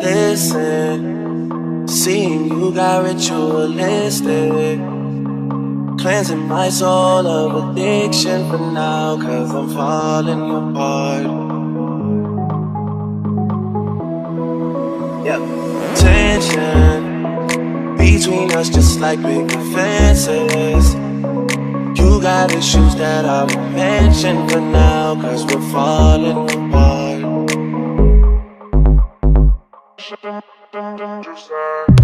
Listen, seeing you got ritualistic, cleansing my soul of addiction for now, cause I'm falling apart. Yep. Tension between us just like big fences. You got issues that I won't mention for now, cause we're falling apart. Just like